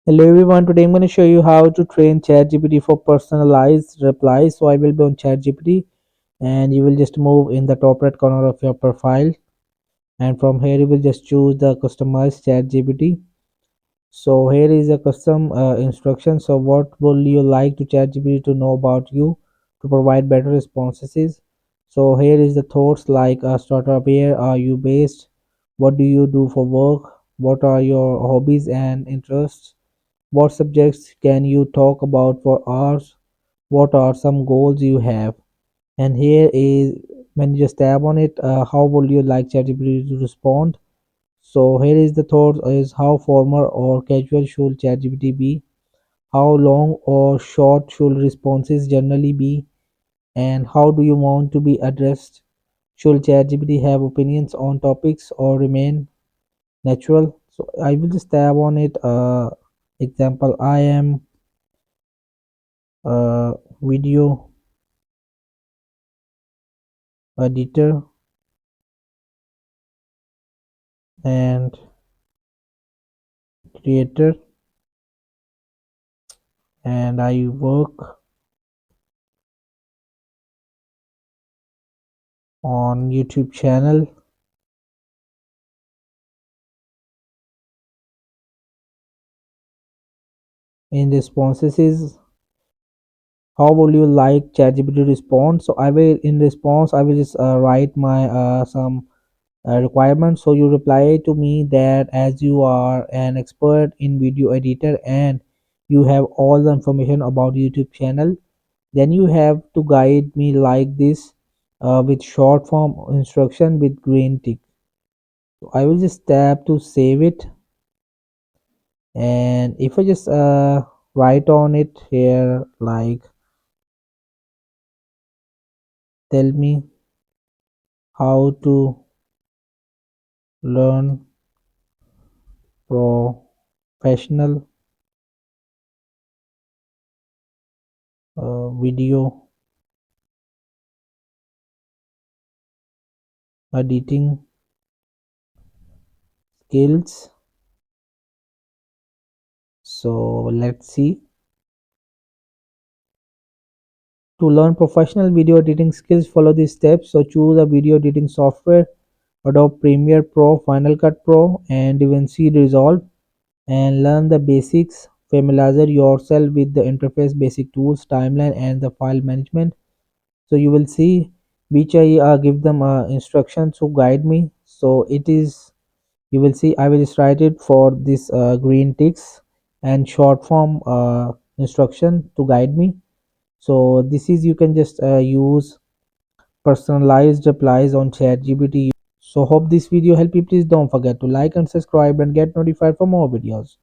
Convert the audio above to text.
Hello everyone, today I'm going to show you how to train ChatGPT for personalized replies. So I will be on ChatGPT and you will just move in the top right corner of your profile, and from here you will just choose the customize ChatGPT. So here is a custom instruction. So what will you like to ChatGPT to know about you to provide better responses? So here is the thoughts like startup, where are you based? What do you do for work? What are your hobbies and interests? What subjects can you talk about for hours? What are some goals you have? And here is when you just tap on it, how would you like ChatGPT to respond? So here is the thought is how formal or casual should ChatGPT be? How long or short should responses generally be? And how do you want to be addressed? Should ChatGPT have opinions on topics or remain natural? So I will just tap on it. Example, I am video editor and creator, and I work on YouTube channel. In responses is how will you like ChatGPT respond? So I will in response I will just write my some requirements. So you reply to me that as you are an expert in video editor and you have all the information about YouTube channel, then you have to guide me like this with short form instruction with green tick. So I will just tap to save it, and if I just write on it here like tell me how to learn professional video editing skills. So let's see. To learn professional video editing skills, follow these steps. So choose a video editing software, Adobe Premiere Pro, Final Cut Pro, and DaVinci Resolve, and learn the basics. Familiarize yourself with the interface, basic tools, timeline, and the file management. So you will see which I give them instructions to guide me. So it is, you will see I will just write it for this green ticks and short form instruction to guide me. So this is you can just use personalized replies on ChatGPT. So hope this video helped you. Please don't forget to like and subscribe and get notified for more videos.